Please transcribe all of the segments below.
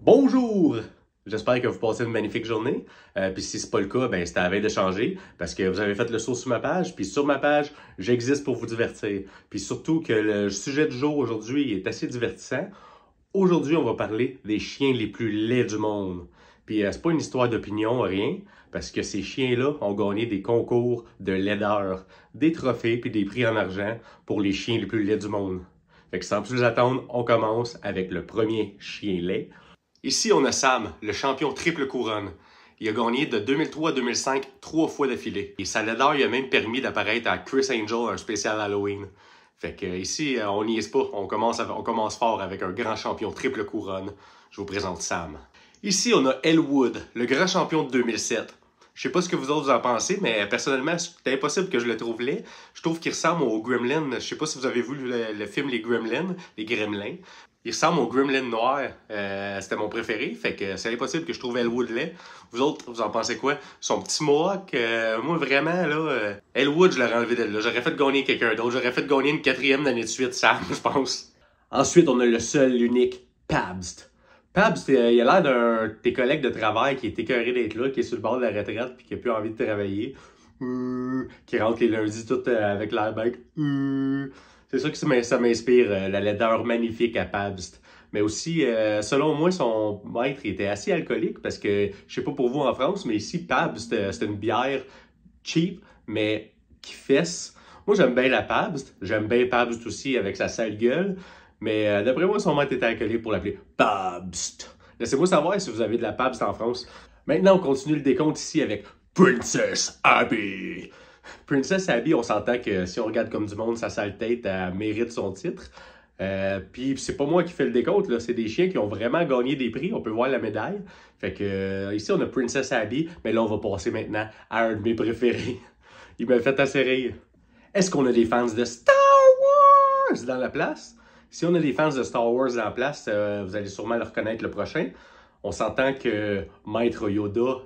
Bonjour! J'espère que vous passez une magnifique journée. Puis si c'est pas le cas, ben c'est à la veille de changer parce que vous avez fait le saut sur ma page. Puis sur ma page, j'existe pour vous divertir. Puis surtout que le sujet du jour aujourd'hui est assez divertissant. Aujourd'hui, on va parler des chiens les plus laids du monde. Puis c'est pas une histoire d'opinion, rien, parce que ces chiens-là ont gagné des concours de laideur, des trophées puis des prix en argent pour les chiens les plus laids du monde. Fait que sans plus attendre, on commence avec le premier chien laid. Ici, on a Sam, le champion triple couronne. Il a gagné de 2003 à 2005 3 fois d'affilée. Et sa laideur lui a même permis d'apparaître à Chris Angel, un spécial Halloween. Fait que ici, on n'y est pas. On commence fort avec un grand champion triple couronne. Je vous présente Sam. Ici, on a Elwood, le grand champion de 2007. Je sais pas ce que vous autres en pensez, mais personnellement, c'est impossible que je le trouve laid. Je trouve qu'il ressemble au Gremlin. Je sais pas si vous avez vu le film Les Gremlins. Il ressemble au Gremlin noir. C'était mon préféré. Fait que c'est impossible que je trouve Elwood laid. Vous autres, vous en pensez quoi? Son petit mohawk, moi vraiment, là, Elwood, je l'aurais enlevé de là. J'aurais fait gagner quelqu'un d'autre. J'aurais fait gagner une 4e année de suite, Sam, je pense. Ensuite, on a le seul, l'unique Pabst. Pabst, il a l'air d'un de tes collègues de travail qui est écœuré d'être là, qui est sur le bord de la retraite puis qui a plus envie de travailler. Qui rentre les lundis tout avec l'air bête. C'est ça que ça m'inspire, la laideur magnifique à Pabst. Mais aussi, selon moi, son maître était assez alcoolique parce que, je sais pas pour vous en France, mais ici, Pabst, c'est une bière cheap, mais qui fesse. Moi, j'aime bien la Pabst. J'aime bien Pabst aussi avec sa sale gueule. Mais d'après moi, son maître était alcoolique pour l'appeler Pabst. Laissez-moi savoir si vous avez de la Pabst en France. Maintenant, on continue le décompte ici avec Princess Abby. Princess Abby, on s'entend que si on regarde comme du monde, sa sale tête, elle mérite son titre. Puis c'est pas moi qui fais le décompte, là, c'est des chiens qui ont vraiment gagné des prix. On peut voir la médaille. Fait que ici, on a Princess Abby, mais là, on va passer maintenant à un de mes préférés. Il m'a fait assez rire. Est-ce qu'on a des fans de Star Wars dans la place? Si on a des fans de Star Wars dans la place, vous allez sûrement le reconnaître le prochain. On s'entend que Maître Yoda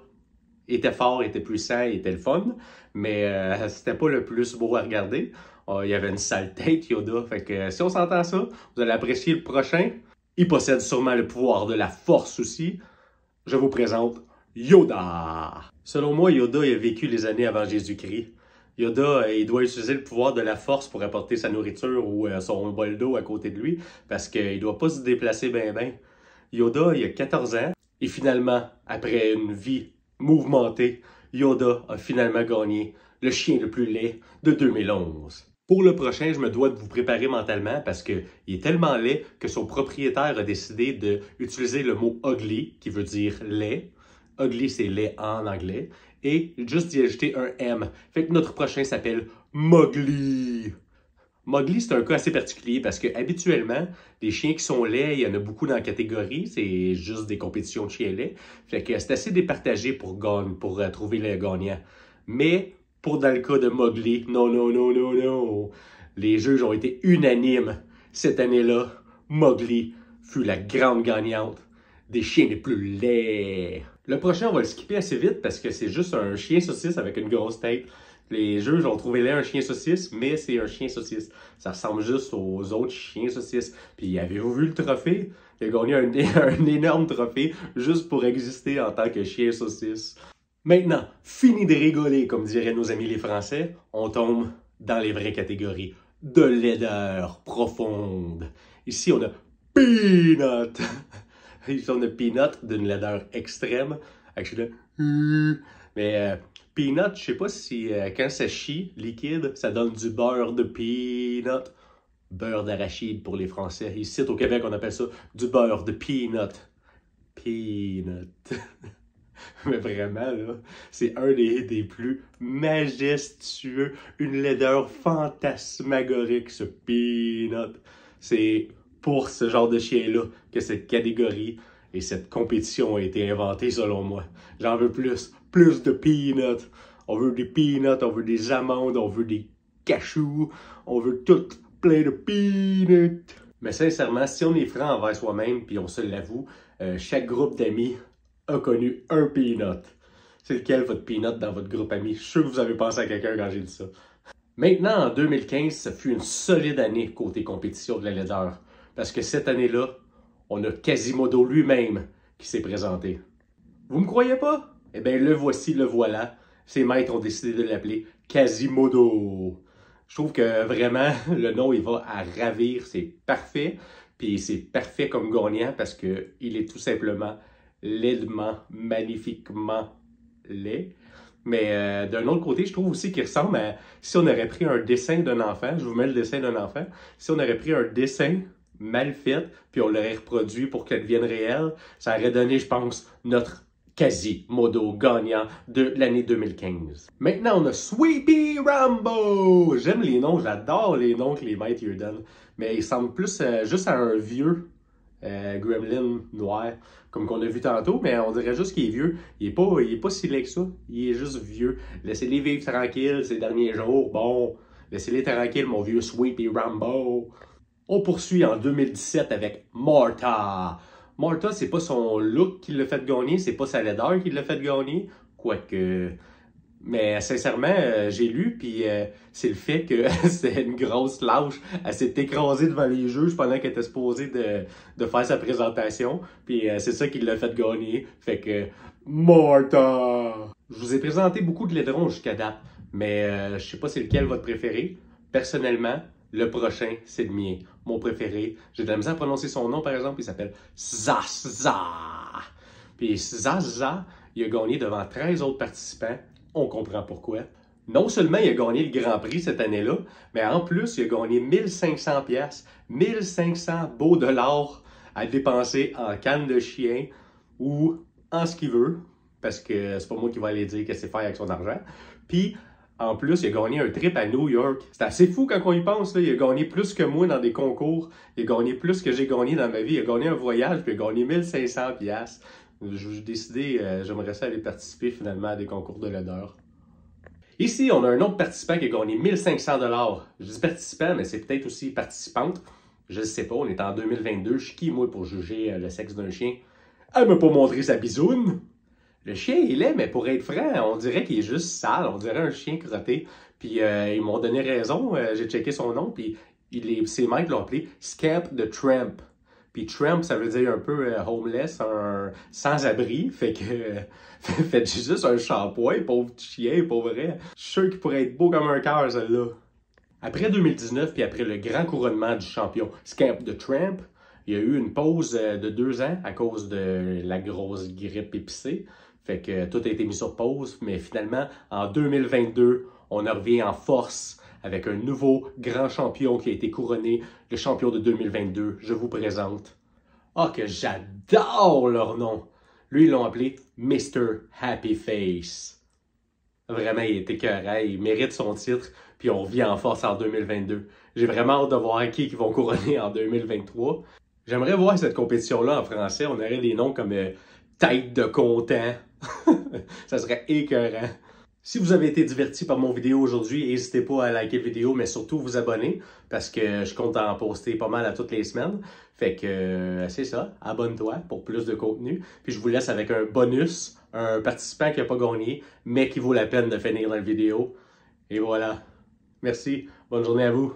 était fort, était puissant, était le fun, mais c'était pas le plus beau à regarder. Il y avait une sale tête, Yoda. Fait que si on s'entend ça, vous allez apprécier le prochain. Il possède sûrement le pouvoir de la force aussi. Je vous présente Yoda. Selon moi, Yoda il a vécu les années avant Jésus-Christ. Yoda, il doit utiliser le pouvoir de la force pour apporter sa nourriture ou son bol d'eau à côté de lui parce qu'il doit pas se déplacer ben. Yoda, il a 14 ans et finalement, après une vie mouvementée, Yoda a finalement gagné le chien le plus laid de 2011. Pour le prochain, je me dois de vous préparer mentalement parce qu'il est tellement laid que son propriétaire a décidé d'utiliser le mot ugly, qui veut dire laid. Ugly, c'est laid en anglais. Et juste d'y ajouter un M. Fait que notre prochain s'appelle Mowgli. Mowgli, c'est un cas assez particulier parce que habituellement, les chiens qui sont laids, il y en a beaucoup dans la catégorie. C'est juste des compétitions de chiens laids. Fait que c'est assez départagé pour trouver le gagnant. Mais dans le cas de Mowgli, non. Les juges ont été unanimes. Cette année-là, Mowgli fut la grande gagnante des chiens les plus laids. Le prochain, on va le skipper assez vite parce que c'est juste un chien saucisse avec une grosse tête. Les juges ont trouvé là un chien saucisse, mais c'est un chien saucisse. Ça ressemble juste aux autres chiens saucisses. Puis avez-vous vu le trophée? Il a gagné un énorme trophée juste pour exister en tant que chien saucisse. Maintenant, fini de rigoler, comme diraient nos amis les Français, on tombe dans les vraies catégories de laideur profonde. Ici, on a Peanut. Ici, on a Peanut d'une laideur extrême. Mais Peanut, je sais pas si quand ça chie liquide, ça donne du beurre de peanut. Beurre d'arachide pour les Français. Ici, au Québec, on appelle ça du beurre de peanut. Peanut. Mais vraiment, là, c'est un des plus majestueux, une laideur fantasmagorique, ce Peanut. C'est pour ce genre de chien-là que cette catégorie et cette compétition a été inventée, selon moi. J'en veux plus de Peanut. On veut des peanuts, on veut des amandes, on veut des cachous, on veut tout plein de peanuts. Mais sincèrement, si on est franc envers soi-même, puis on se l'avoue, chaque groupe d'amis a connu un peanut. C'est lequel votre peanut dans votre groupe ami? Je suis sûr que vous avez pensé à quelqu'un quand j'ai dit ça. Maintenant, en 2015, ça fut une solide année côté compétition de la laideur. Parce que cette année-là, on a Quasimodo lui-même qui s'est présenté. Vous me croyez pas? Eh bien, le voici, le voilà. Ses maîtres ont décidé de l'appeler Quasimodo. Je trouve que vraiment, le nom, il va à ravir. C'est parfait. Puis c'est parfait comme gagnant parce qu'il est tout simplement laidement, magnifiquement laid. Mais d'un autre côté, je trouve aussi qu'il ressemble à... Si on aurait pris un dessin d'un enfant, je vous mets le dessin d'un enfant, si on aurait pris un dessin mal fait, puis on l'aurait reproduit pour qu'elle devienne réelle, ça aurait donné, je pense, notre Quasimodo gagnant de l'année 2015. Maintenant, on a Sweepy Rambo! J'aime les noms, j'adore les noms que les maîtres lui donnent, mais il semble plus juste à un vieux gremlin noir, comme qu'on a vu tantôt, mais on dirait juste qu'il est vieux. Il est pas si laid que ça, il est juste vieux. Laissez-les vivre tranquille ces derniers jours. Bon, laissez-les tranquilles, mon vieux Sweepy Rambo. On poursuit en 2017 avec Martha. Martha, c'est pas son look qui l'a fait gagner, c'est pas sa laideur qui l'a fait gagner, quoique... Mais sincèrement, j'ai lu, puis c'est le fait que c'est une grosse lâche. Elle s'est écrasée devant les juges pendant qu'elle était supposée de faire sa présentation. Puis c'est ça qui l'a fait gagner. Fait que, Martha! Je vous ai présenté beaucoup de laidrons jusqu'à date, mais je sais pas c'est lequel votre préféré. Personnellement, le prochain, c'est le mien. Mon préféré. J'ai de la misère à prononcer son nom, par exemple. Il s'appelle Zaza. Puis Zaza, il a gagné devant 13 autres participants. On comprend pourquoi. Non seulement il a gagné le Grand Prix cette année-là, mais en plus, il a gagné 1500 pièces, 1500 beaux dollars à dépenser en canne de chien ou en ce qu'il veut, parce que c'est pas moi qui vais aller dire qu'est-ce qu'il fait avec son argent. Puis, en plus, il a gagné un trip à New York. C'est assez fou quand on y pense, là. Il a gagné plus que moi dans des concours. Il a gagné plus que j'ai gagné dans ma vie. Il a gagné un voyage, puis il a gagné 1500 pièces. J'ai décidé, j'aimerais ça aller participer finalement à des concours de laideur. Ici, on a un autre participant qui a gagné 1500 $. Je dis participant, mais c'est peut-être aussi participante. Je ne sais pas, on est en 2022. Je suis qui, moi, pour juger le sexe d'un chien? Elle m'a pas montré sa bisoune. Le chien, il est, mais pour être franc, on dirait qu'il est juste sale. On dirait un chien crotté. Puis ils m'ont donné raison. J'ai checké son nom, puis ses maîtres l'ont appelé Scamp the Tramp. Puis Tramp, ça veut dire un peu homeless, un sans-abri. Fait que faites juste un shampoing, pauvre chien, pauvre vrai. Je suis sûr qu'il pourrait être beau comme un cœur, celle-là. Après 2019, puis après le grand couronnement du champion Scamp the Tramp, il y a eu une pause de 2 ans à cause de la grosse grippe épicée. Fait que tout a été mis sur pause. Mais finalement, en 2022, on en revient en force avec un nouveau grand champion qui a été couronné, le champion de 2022. Je vous présente. Ah, que j'adore leur nom! Lui, ils l'ont appelé Mr. Happy Face. Vraiment, il est écœurant, il mérite son titre, puis on revient en force en 2022. J'ai vraiment hâte de voir qui vont couronner en 2023. J'aimerais voir cette compétition-là en français. On aurait des noms comme Tête de content. Ça serait écœurant. Si vous avez été diverti par mon vidéo aujourd'hui, n'hésitez pas à liker la vidéo, mais surtout vous abonner, parce que je compte en poster pas mal à toutes les semaines. Fait que c'est ça, abonne-toi pour plus de contenu. Puis je vous laisse avec un bonus, un participant qui n'a pas gagné, mais qui vaut la peine de finir la vidéo. Et voilà. Merci, bonne journée à vous.